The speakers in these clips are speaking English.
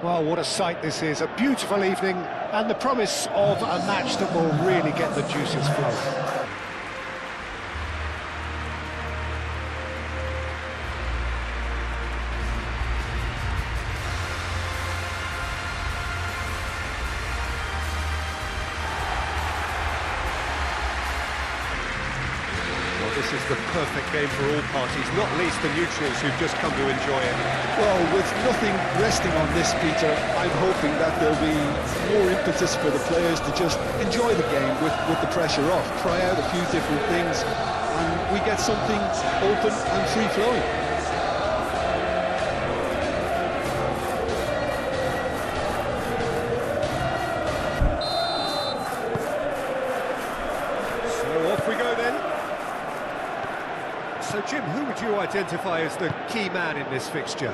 Well, what a sight this is, a beautiful evening, and the promise of a match that will really get the juices flowing. This is the perfect game for all parties, not least the neutrals who've just come to enjoy it. Well, with nothing resting on this, Peter, I'm hoping that there'll be more impetus for the players to just enjoy the game with the pressure off, try out a few different things, and we get something open and free-flowing. So off we go then. So, Jim, who would you identify as the key man in this fixture?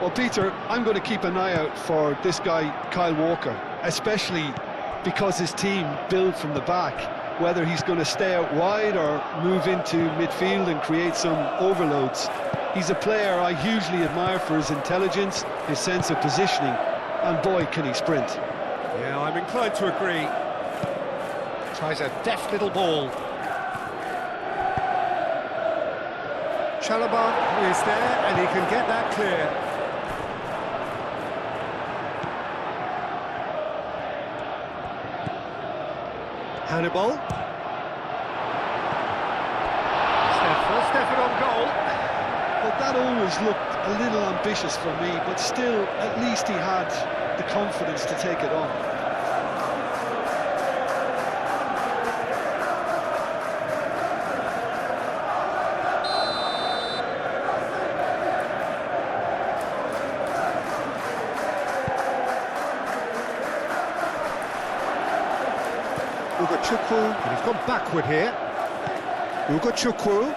Well, Peter, I'm going to keep an eye out for this guy, Kyle Walker, especially because his team build from the back, whether he's going to stay out wide or move into midfield and create some overloads. He's a player I hugely admire for his intelligence, his sense of positioning, and boy, can he sprint. Yeah, I'm inclined to agree. Tries a deft little ball. Chalobah is there, and he can get that clear. Hannibal. First effort on goal. Well, that always looked a little ambitious for me, but still, at least he had the confidence to take it on. And he's gone backward here. Chukwu.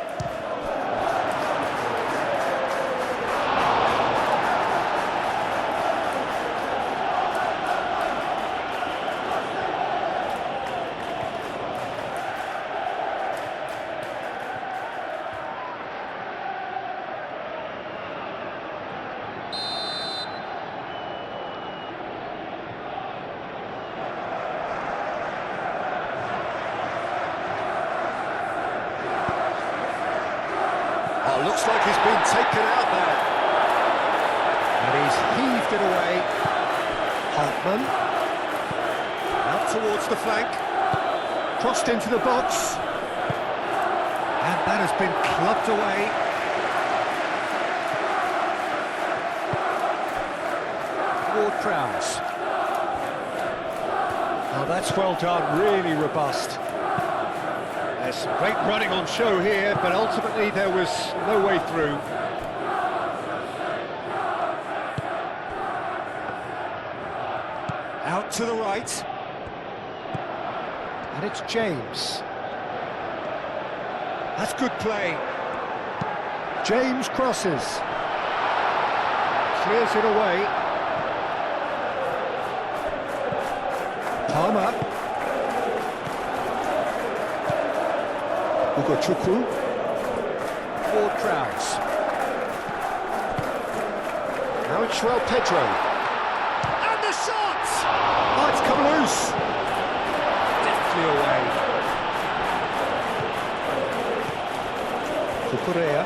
Looks like he's been taken out there. And he's heaved it away. Hartman. Out towards the flank. Crossed into the box. And that has been clubbed away. Ward-Prowse. Oh, that's well done, really robust. There's some great running on show here, but ultimately there was no way through. Out to the right. And it's James. That's good play. James crosses. Clears it away. Palmer. Chukwu. Ward-Prowse. Now it's Joel Pedro. And the shot! Oh, it's come loose. Deftly away. Cucurella.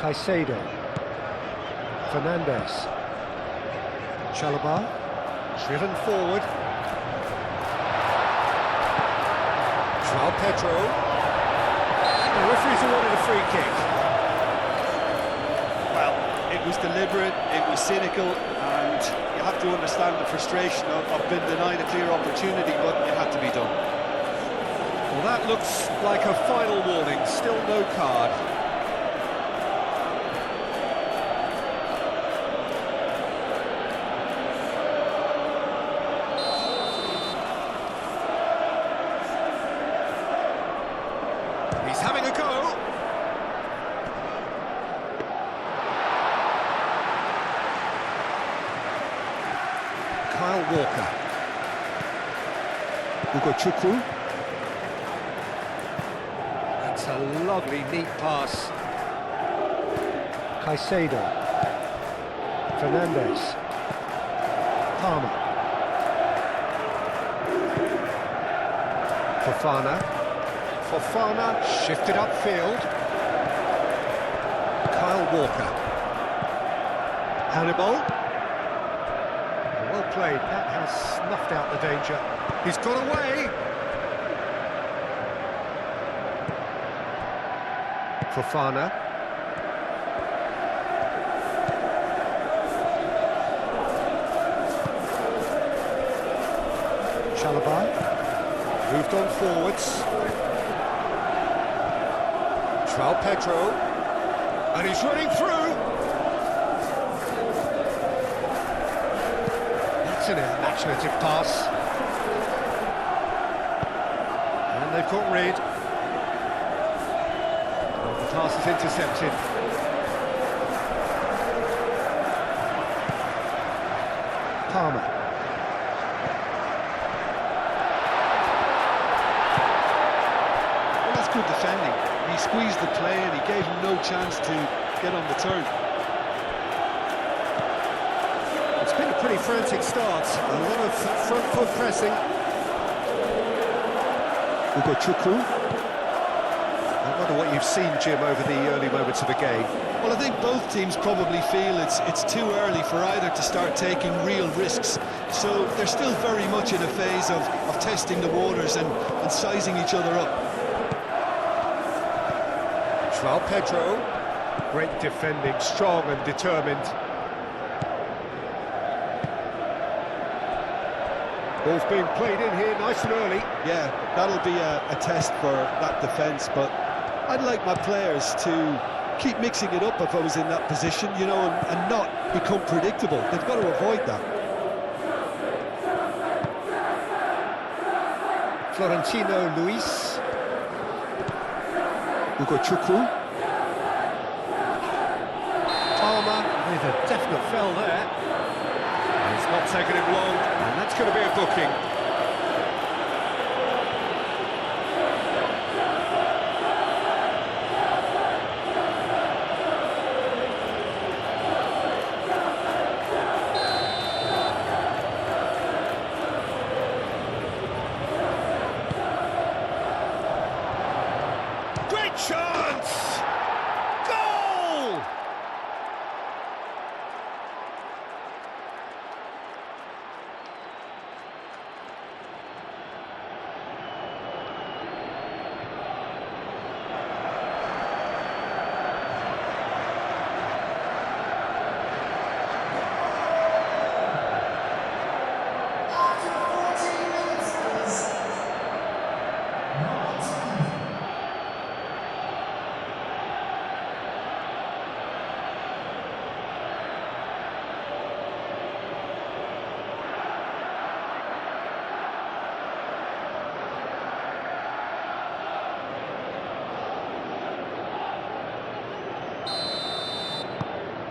Caicedo. Fernandez. Chalobah. Driven forward. Joel Pedro. The referee's awarded a free kick. Well, it was deliberate, it was cynical, and you have to understand the frustration of being denied a clear opportunity, but it had to be done. Well, that looks like a final warning. Still no card. He's having a go. Kyle Walker. Chukwu. That's a lovely, neat pass. Caicedo. Fernandez. Palmer. Fofana shifted upfield. Kyle Walker. Hannibal. Well played, that has snuffed out the danger. He's got away. Fofana. Chalobah. Moved on forwards. João Pedro. And he's running through. That's an imaginative pass. And they've got rid. Well, the pass is intercepted. Palmer. Well, that's good defending. He squeezed the play and he gave him no chance to get on the turn. It's been a pretty frantic start. A lot of front foot pressing. Ugo Chukwu. I wonder what you've seen, Jim, over the early moments of the game. Well, I think both teams probably feel it's too early for either to start taking real risks. So they're still very much in a phase of testing the waters and sizing each other up. João Pedro. Great defending, strong and determined. Ball's being played in here nice and early. Yeah, that'll be a test for that defence, but I'd like my players to keep mixing it up if I was in that position, you know, and not become predictable. They've got to avoid that. Florentino Luis. Ugo Chukwu. Palmer with a definite fell there. It's not taken him long, and that's going to be a booking. Great chance! Goal!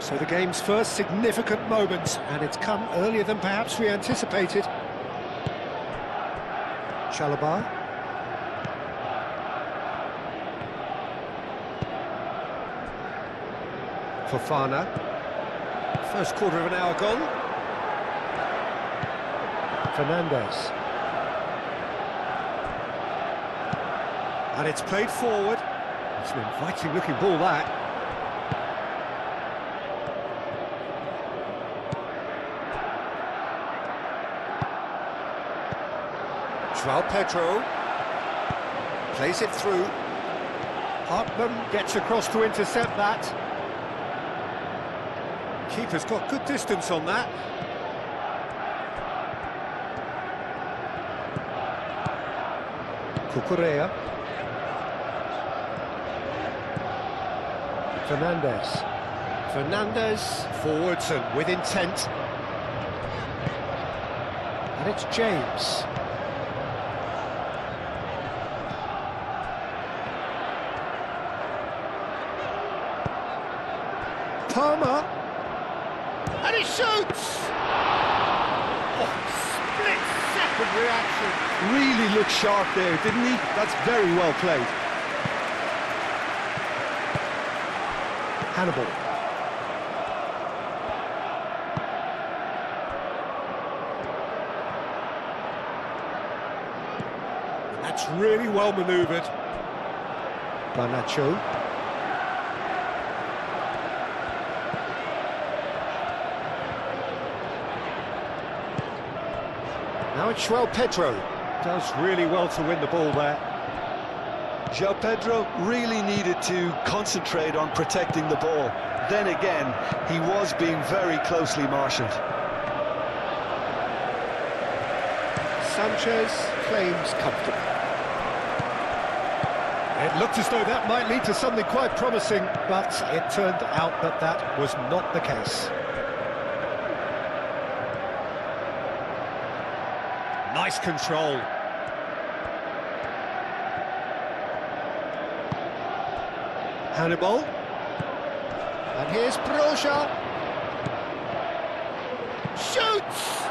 So the game's first significant moment, and it's come earlier than perhaps we anticipated. Chalobah. Fofana. First quarter of an hour gone. Fernandez. And it's played forward. It's an inviting looking ball, that. João Pedro plays it through. Hartman gets across to intercept that. Keeper's got good distance on that. Cucurella. Fernandez forwards and with intent. And it's James. Palmer, and he shoots! Oh, split-second reaction. Really looked sharp there, didn't he? That's very well played. Hannibal. That's really well manoeuvred. Garnacho. Now it's João Pedro. Does really well to win the ball there. João Pedro really needed to concentrate on protecting the ball. Then again, he was being very closely marshalled. Sanchez claims comfortable. It looked as though that might lead to something quite promising, but it turned out that that was not the case. Nice control. Hannibal. And here's Broja. Shoots!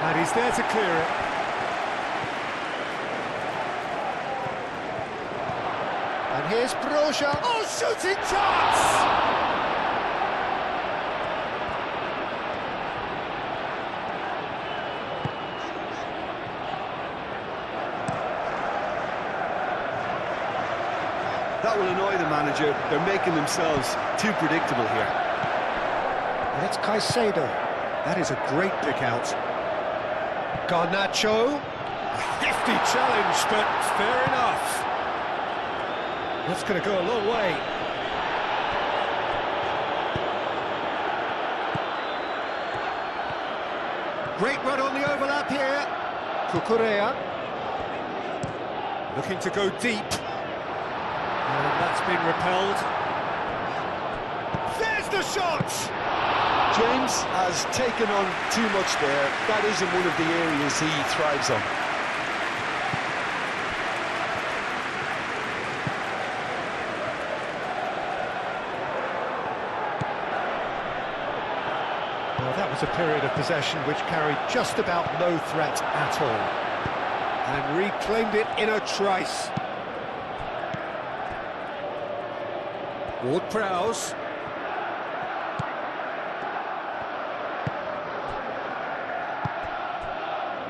And he's there to clear it. And here's Broja. Oh, shooting chance! That will annoy the manager. They're making themselves too predictable here. And it's Caicedo. That is a great pick out. Garnacho. A hefty challenge, but fair enough. That's going to go a long way. Great run on the overlap here. Cucurella. Looking to go deep. And that's been repelled. There's the shot! James has taken on too much there. That isn't one of the areas he thrives on. Well, that was a period of possession which carried just about no threat at all. And reclaimed it in a trice. Ward-Prowse.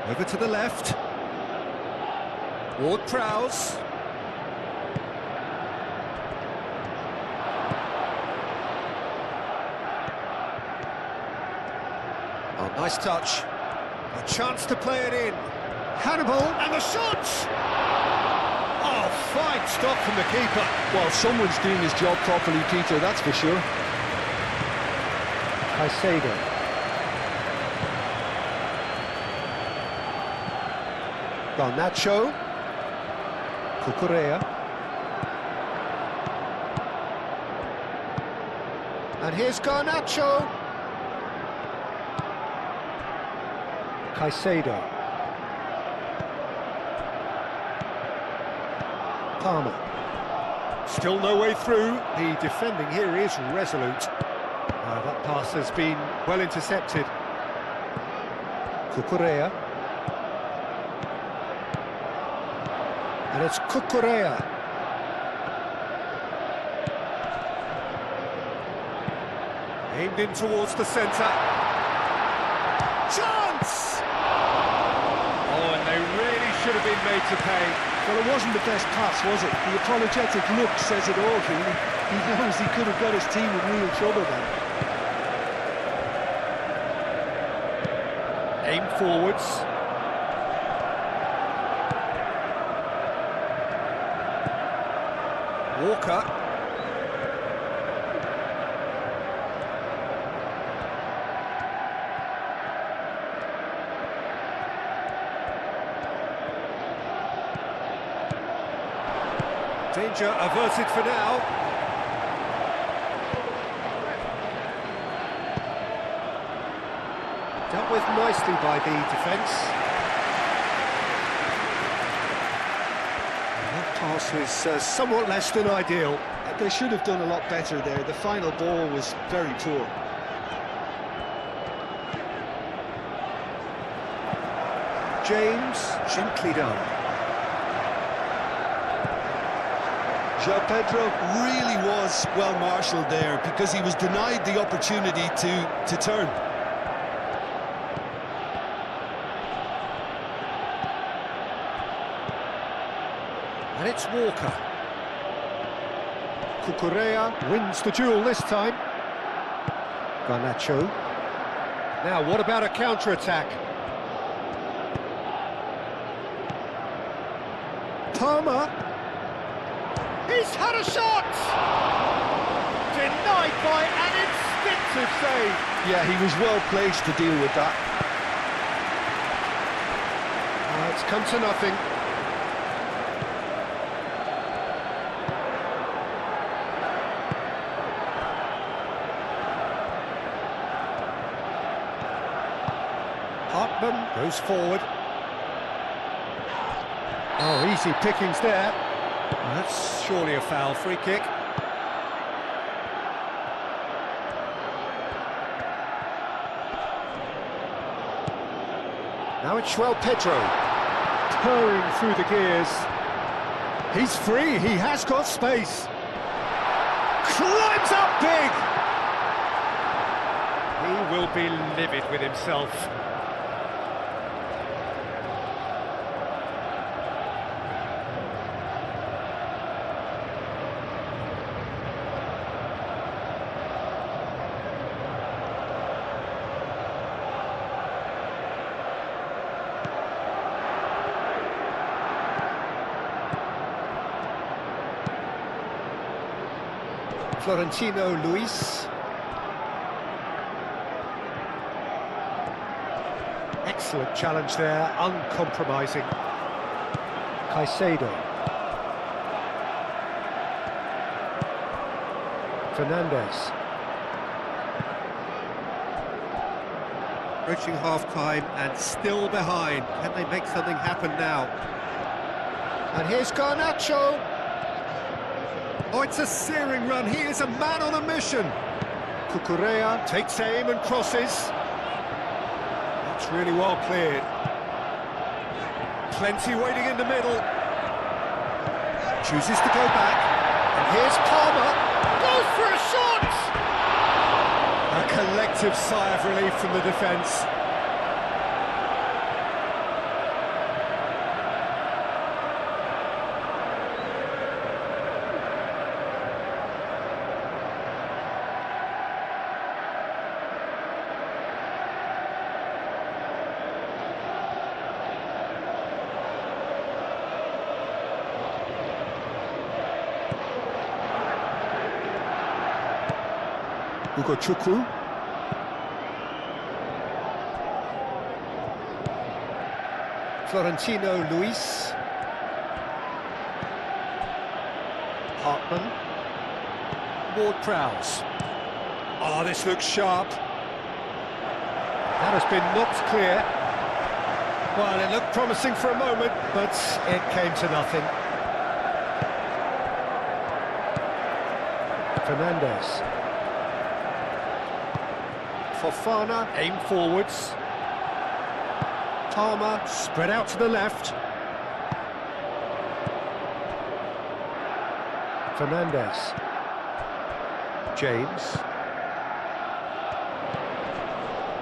Over to the left. Ward-Prowse. Oh, nice touch. A chance to play it in. Hannibal, and the shot! Oh, fine stop from the keeper. Well, someone's doing his job properly, Peter, that's for sure. Caicedo. Garnacho. Cucurella. And here's Garnacho. Caicedo. Palmer. Still no way through. The defending here is resolute. That pass has been well intercepted. Cucurella. And it's Cucurella. Aimed in towards the centre. Chance! Oh, and they really should have been made to pay. Well, it wasn't the best pass, was it? The apologetic look says it all, really. He knows he could have got his team in real trouble then. Aimed forwards. Walker. Danger averted for now. Dealt with nicely by the defence. That pass was somewhat less than ideal. They should have done a lot better there. The final ball was very poor. James, gently done. João Pedro really was well marshalled there because he was denied the opportunity to turn. And it's Walker. Cucurella wins the duel this time. Garnacho. Now, what about a counter-attack? Palmer. He's had a shot! Denied by an instinctive save. Yeah, he was well placed to deal with that. It's come to nothing. Hartman goes forward. Oh, easy pickings there. That's surely a foul. Free kick. Now it's Pedro. Purring through the gears. He's free, he has got space. Climbs up big! He will be livid with himself. Florentino Luis. Excellent challenge there, uncompromising. Caicedo. Fernandes. Approaching half-time and still behind. Can they make something happen now? And here's Garnacho. Oh, it's a searing run. He is a man on a mission. Cucurella takes aim and crosses. That's really well cleared. Plenty waiting in the middle. Chooses to go back. And here's Palmer. Goes for a shot! A collective sigh of relief from the defence. Chukwu. Florentino Luis. Hartman. Ward-Prowse. Oh, this looks sharp. That has been knocked clear. Well, it looked promising for a moment, but it came to nothing. Fernandes. Fofana, aim forwards. Palmer, spread out to the left. Fernandes. James.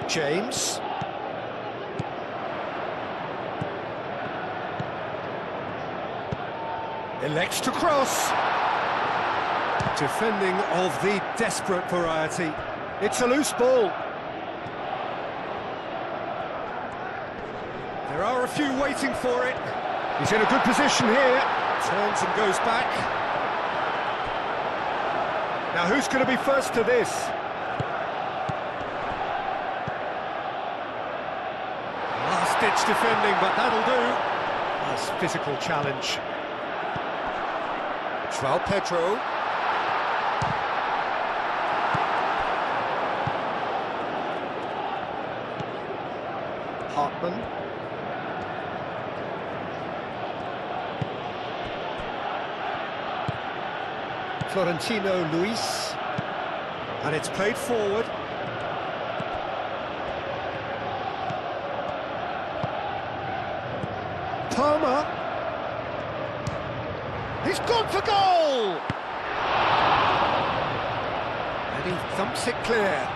James. Elects to cross. Defending of the desperate variety. It's a loose ball. There are a few waiting for it. He's in a good position here. Turns and goes back. Now who's going to be first to this? Last-ditch defending, but that'll do. Nice physical challenge. Pedro. Hartman. Florentino Luis. And it's played forward. Palmer. He's gone for goal! And he thumps it clear.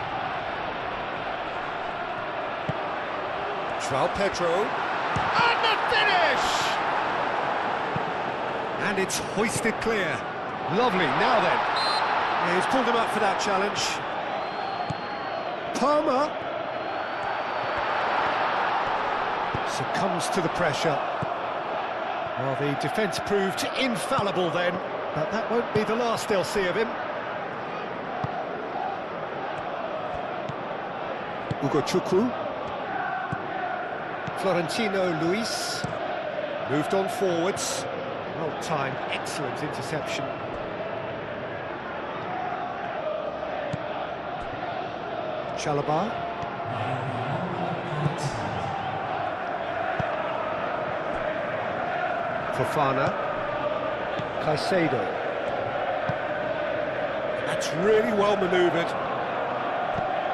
Pedro. And the finish! And it's hoisted clear. Lovely, now then. Yeah, he's pulled him up for that challenge. Palmer succumbs to the pressure. Well, the defence proved infallible then, but that won't be the last they'll see of him. Ugo Chukwu. Florentino Luis moved on forwards. Well timed, excellent interception. Chalobah. Fofana. Caicedo. That's really well manoeuvred.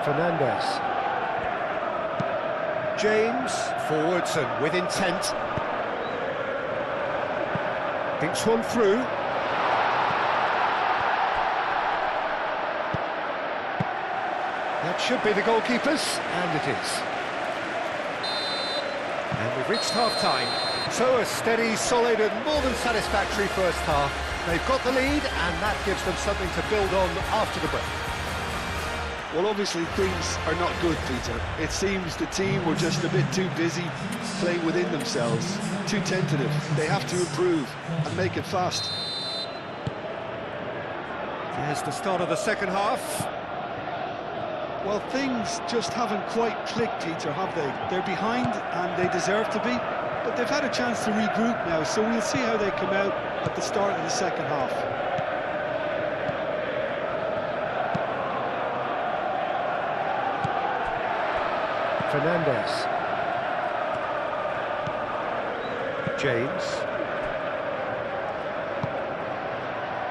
Fernandes. James, forwards and with intent. Thinks one through. That should be the goalkeepers, and it is. And we've reached half-time. So a steady, solid and more than satisfactory first half. They've got the lead, and that gives them something to build on after the break. Well, obviously things are not good, Peter. It seems the team were just a bit too busy playing within themselves, too tentative. They have to improve and make it fast. Here's the start of the second half. Well, things just haven't quite clicked, Peter, have they? They're behind and they deserve to be, but they've had a chance to regroup now, so we'll see how they come out at the start of the second half. Fernandes. James.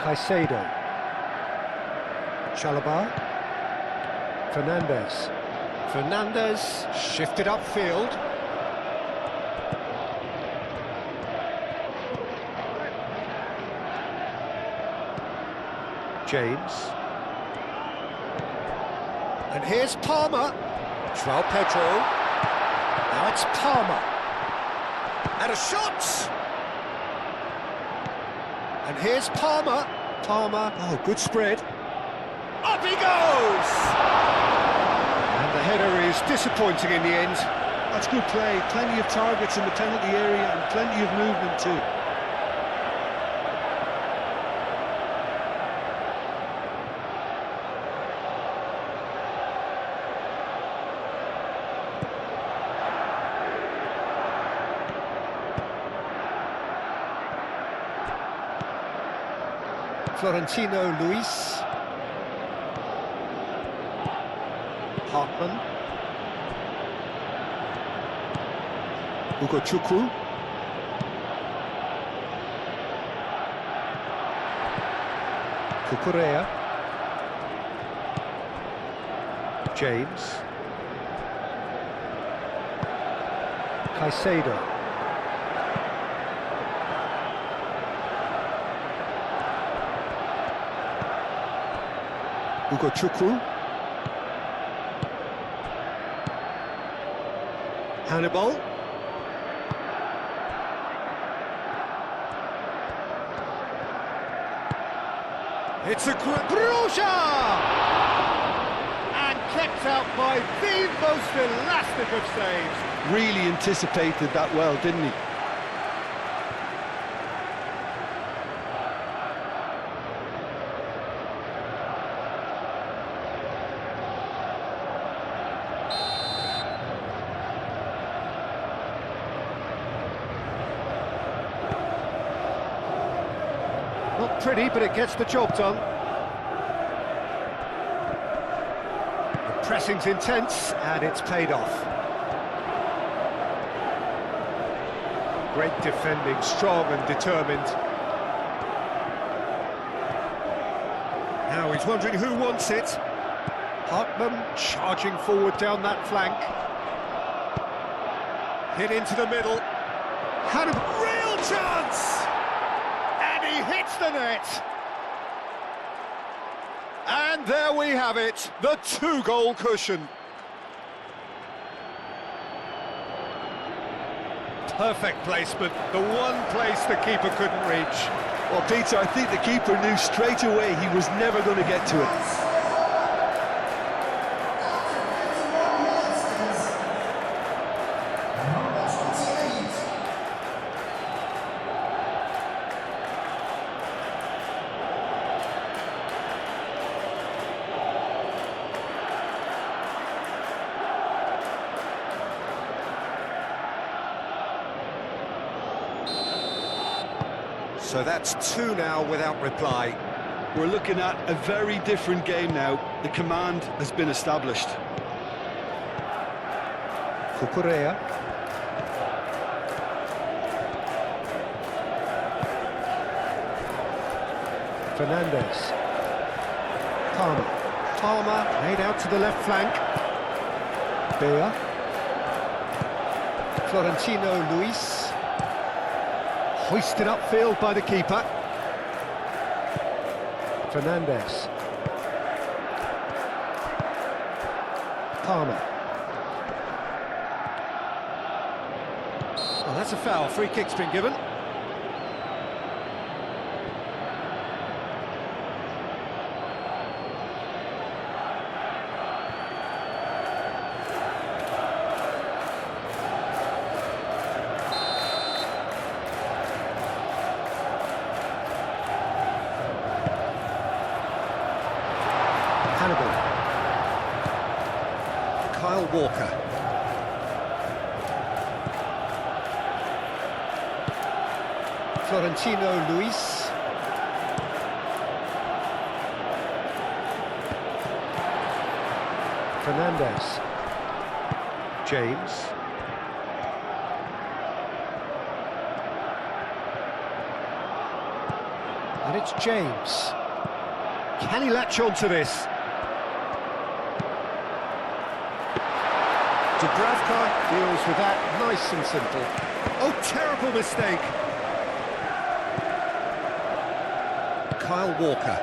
Caicedo. Chalobah. Fernandes. Fernandes shifted upfield. James. And here's Palmer. João Pedro. Now it's Palmer. And a shot! And here's Palmer. Palmer. Oh, good spread. Up he goes! And the header is disappointing in the end. That's good play. Plenty of targets in the penalty area and plenty of movement too. Florentino Luis. Hartman. Ugo Chukwu. Cucurella. James. Caicedo. Ugo Chukwu. Hannibal. It's a Bruja! And kept out by the most elastic of saves. Really anticipated that well, didn't he? Not pretty, but it gets the job done. The pressing's intense, and it's paid off. Great defending, strong and determined. Now he's wondering who wants it. Hartman charging forward down that flank. Hit into the middle. Had a real chance! He hits the net. And there we have it, the two-goal cushion. Perfect placement, the one place the keeper couldn't reach. Well, Peter, I think the keeper knew straight away he was never going to get to it. So that's two now without reply. We're looking at a very different game now. The command has been established. Cucurella. Fernandez. Palmer made out to the left flank. Bea. Florentino Luis. Hoisted upfield by the keeper. Fernandez. Palmer. Well, that's a foul. Free kick's been given. Kyle Walker. Florentino Luis. Fernandez. James. And it's James. Can he latch on to this? Dubravka deals with that nice and simple. Oh, terrible mistake. Kyle Walker.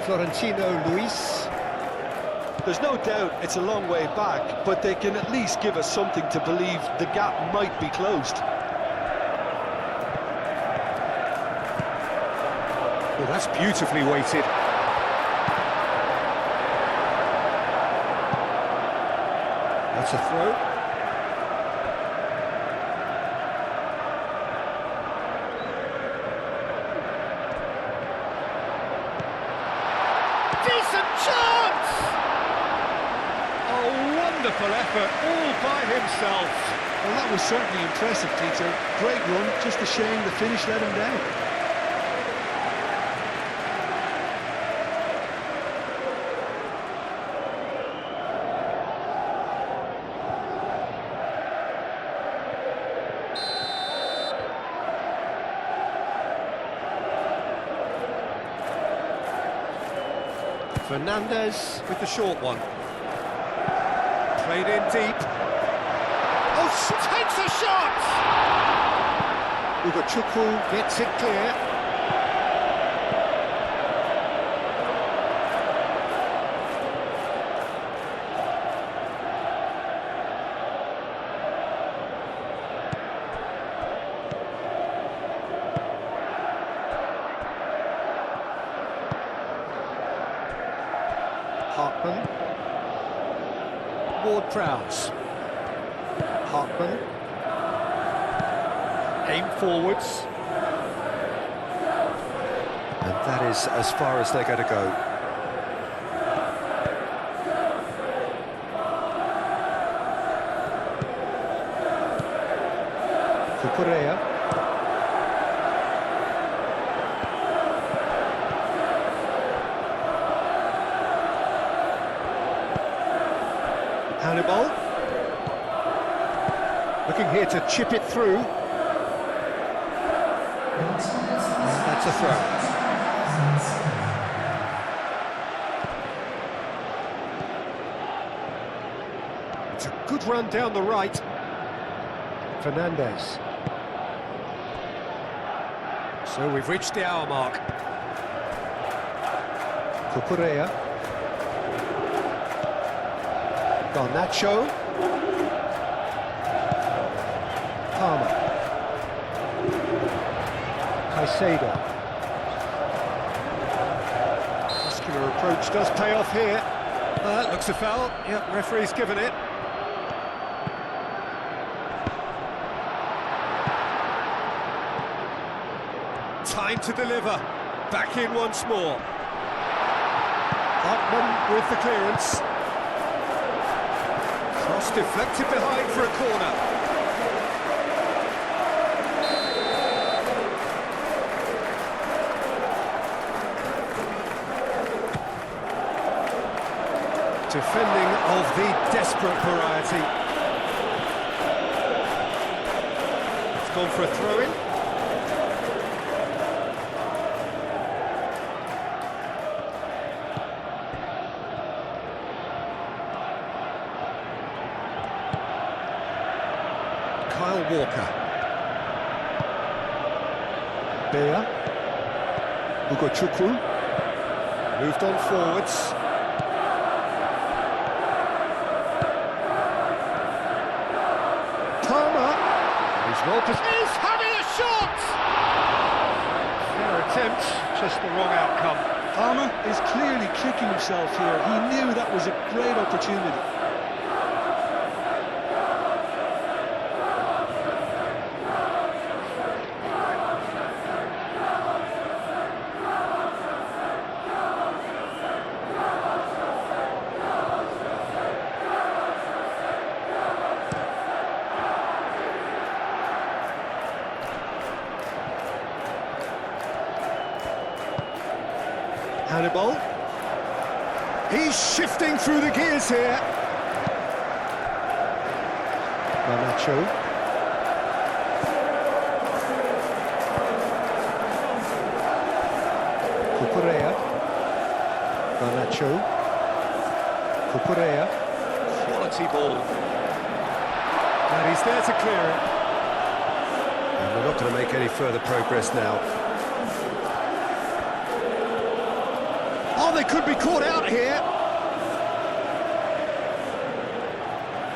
Florentino Luis. There's no doubt it's a long way back, but they can at least give us something to believe the gap might be closed. Oh, that's beautifully weighted. That's a throw. Decent chance! Oh, wonderful effort, all by himself. Well, that was certainly impressive, Peter. Great run, just a shame the finish let him down. Fernandez with the short one. Played in deep. Oh, takes a shot! Ugochukwu gets it clear. Hartman. Ward-Prowse. Hartman. Aim forwards. And that is as far as they're going to go. Cucurella. Hannibal. Looking here to chip it through. And that's a throw. It's a good run down the right. Fernandez. So we've reached the hour mark. Cucurella. Garnacho. Palmer. Caicedo. Muscular approach does pay off here. Looks a foul. Yep, referee's given it. Time to deliver. Back in once more. Hartman with the clearance. Cross deflected behind for a corner. Defending of the desperate variety. It's gone for a throw-in. Kyle Walker. Bea. Hugo Chukwu. Moved on forwards. He's well positioned. He's having a shot! Fair attempt, just the wrong outcome. Palmer is clearly kicking himself here. He knew that was a great opportunity. Hannibal. He's shifting through the gears here. Garnacho. Cucurella. Garnacho. Cucurella. Quality ball. And he's there to clear it. And we're not going to make any further progress now. Oh, they could be caught out here.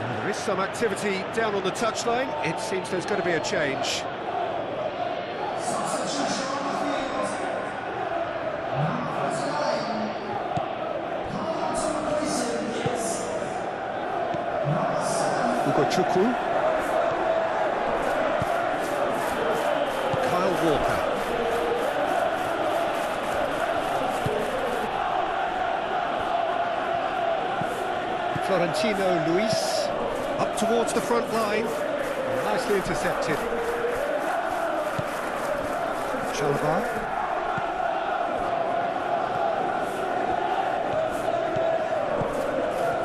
Well, there is some activity down on the touchline. It seems there's going to be a change. Hugo Chukwu. Kyle Walker. Florentino Luis. Up towards the front line. Nicely intercepted. Chalaba.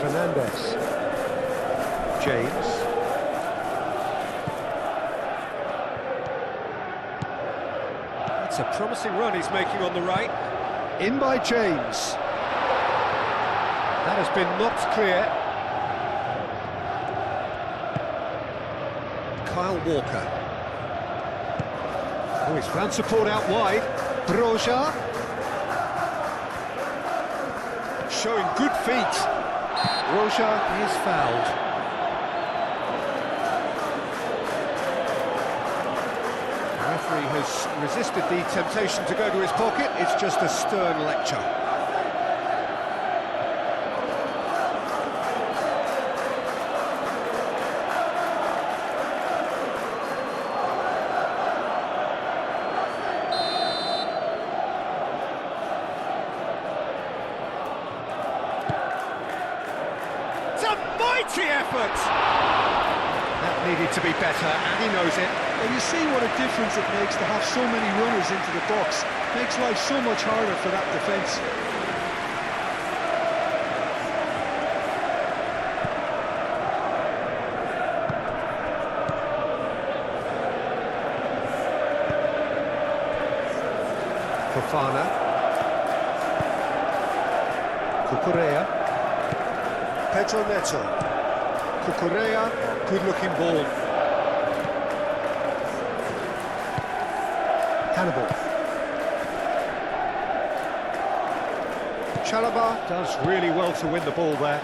Fernandez. James. That's a promising run he's making on the right. In by James. That has been knocked clear. Kyle Walker. Oh, he's found support out wide. Broja. Showing good feet. Broja is fouled. The referee has resisted the temptation to go to his pocket. It's just a stern lecture. Mighty effort! That needed to be better, and he knows it. Well, you see what a difference it makes to have so many runners into the box. Makes life so much harder for that defence. Fofana. Cucurella. Pedro Neto. Cucurella, good-looking ball. Hannibal. Chalaba does really well to win the ball there.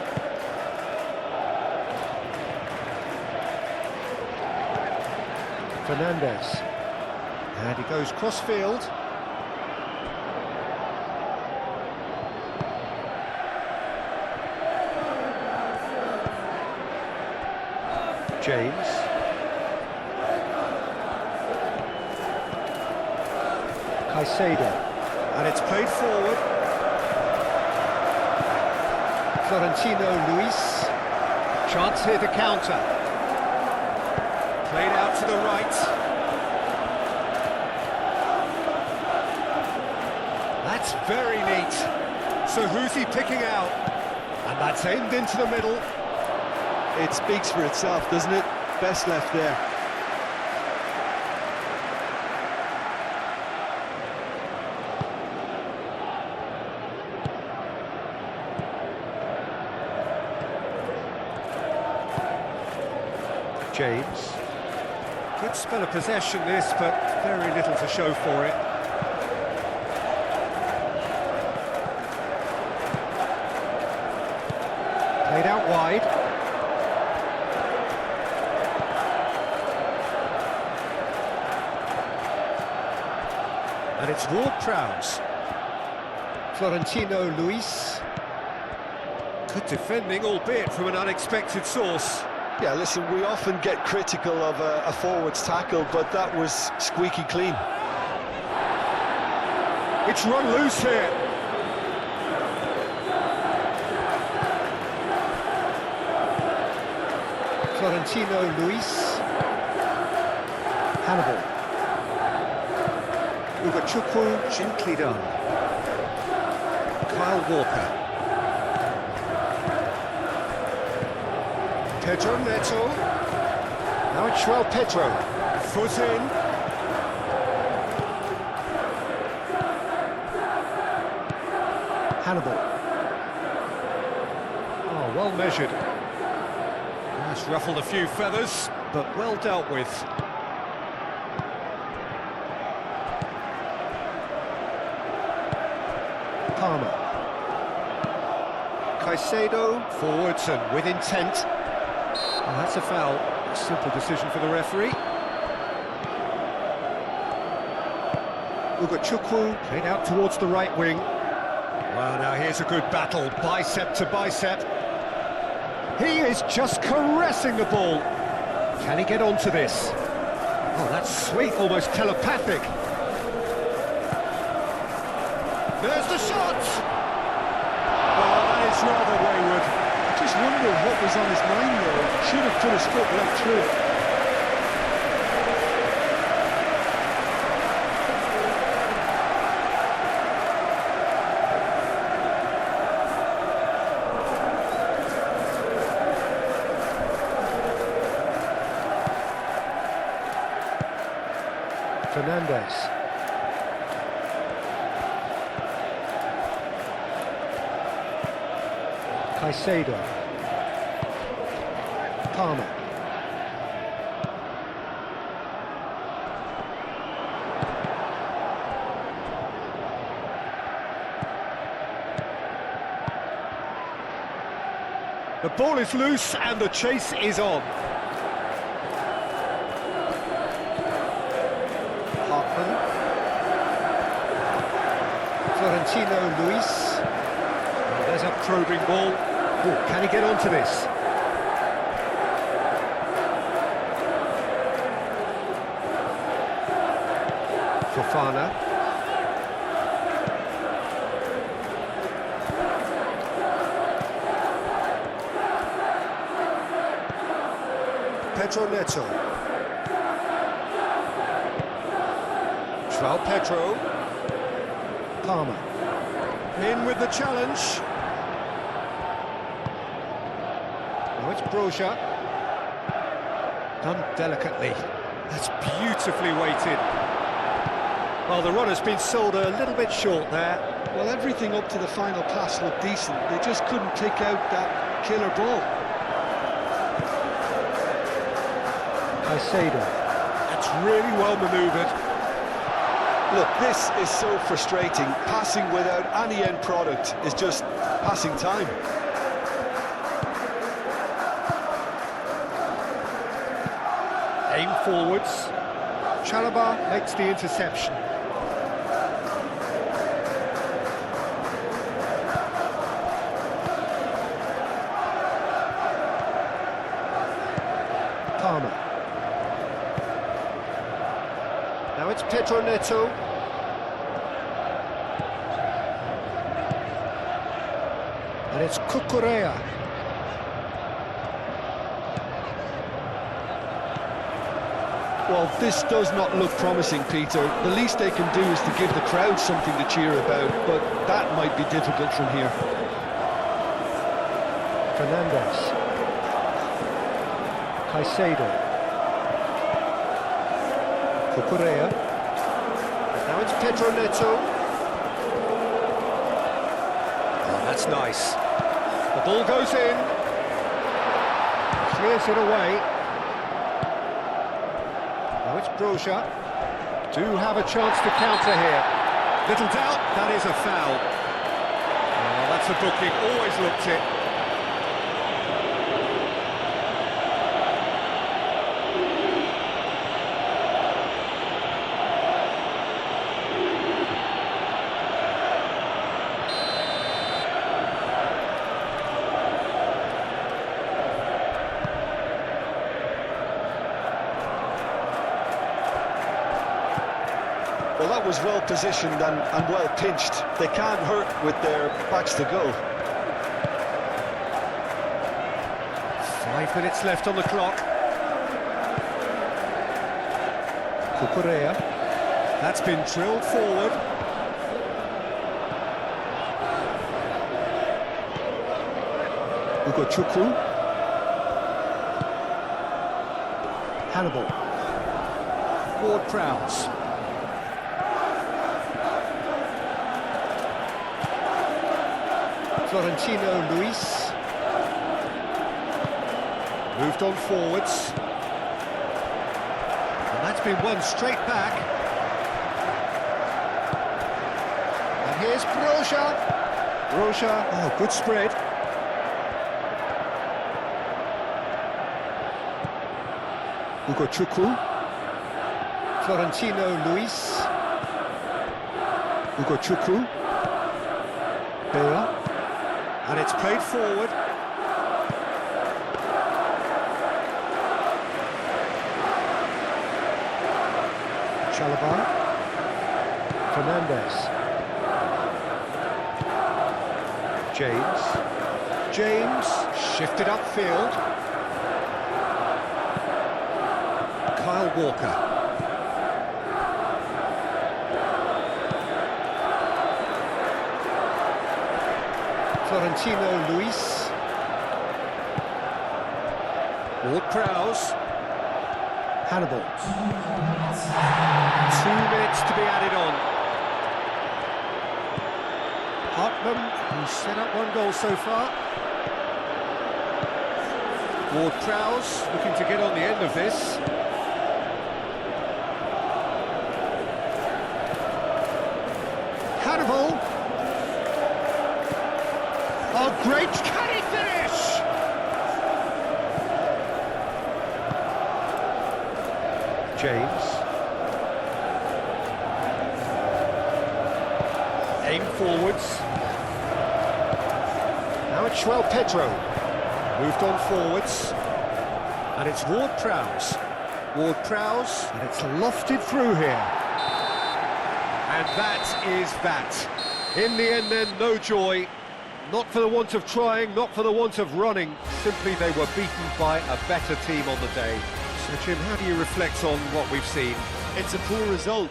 Fernandez. And he goes cross-field. James. Caicedo. And it's played forward. Florentino Luis. Chance here to counter. Played out to the right. That's very neat. So who's he picking out? And that's aimed into the middle. It speaks for itself, doesn't it? Best left there. James. Good spell of possession this, but very little to show for it. Played out wide. And it's Ward-Prowse. Florentino Luis. Good defending, albeit from an unexpected source. Yeah, listen, we often get critical of a forward's tackle, but that was squeaky clean. It's run loose here. Florentino Luis. Hannibal. Ugachukwu, gently done. Kyle Walker. Pedro Neto. Now it's João Pedro. Foot in. Hannibal. Oh, well measured. That's ruffled a few feathers, but well dealt with. Palmer. Caicedo. Forwards and with intent. Well, that's a foul. A simple decision for the referee. Ugachukwu played out towards the right wing. Well, now here's a good battle, bicep to bicep. He is just caressing the ball. Can he get onto this? Oh, that's sweet, almost telepathic. There's the shot! Oh, that is rather wayward. I just wonder what was on his mind there. Should have put his foot right through it. Fernandez. Caicedo. Palmer. The ball is loose and the chase is on. Florentino Luis. Oh, there's a probing ball. Oh, can he get onto this? Fofana. Pedro Neto. João Pedro. Palmer. In with the challenge. Now it's Broja. Done delicately. That's beautifully weighted. Well, the run has been sold a little bit short there. Well, everything up to the final pass looked decent. They just couldn't pick out that killer ball. Caicedo. That's really well manoeuvred. Look, this is so frustrating. Passing without any end product is just passing time. Aim forwards. Chalobah makes the interception. Palmer. Now it's Pedro Neto. And it's Cucurella. Well, this does not look promising, Peter. The least they can do is to give the crowd something to cheer about, but that might be difficult from here. Fernandez. Caicedo. Cucurella. And now it's Pedro Neto. Oh, that's nice. The ball goes in. Clears it away. Now it's Broja. Do have a chance to counter here. Little doubt, that is a foul. Oh, that's a booking, always looked it. Well, that was well positioned and well pinched. They can't hurt with their backs to goal. 5 minutes left on the clock. Cucurella. That's been drilled forward. Ugo Chukwu. Hannibal. Ward-Prowse. Florentino Luis. Moved on forwards. And that's been won straight back. And here's Broja. Broja, oh, good spread. Ugo Chukwu. Florentino Luis. Ugo Chukwu. Bea. And it's played forward. Chalobah. Fernandez. James shifted upfield. Kyle Walker. Florentino Luis. Ward-Prowse. Hannibal. 2 minutes to be added on. Hartman, who's set up 1 goal so far. Ward-Prowse looking to get on the end of this. Hannibal. Oh, great, can he finish? James. Aim forwards. Now it's João Pedro. Moved on forwards. And it's Ward-Prowse. Ward-Prowse, and it's lofted through here. And that is that. In the end then, no joy. Not for the want of trying, not for the want of running. Simply they were beaten by a better team on the day. So Jim, how do you reflect on what we've seen? It's a poor result.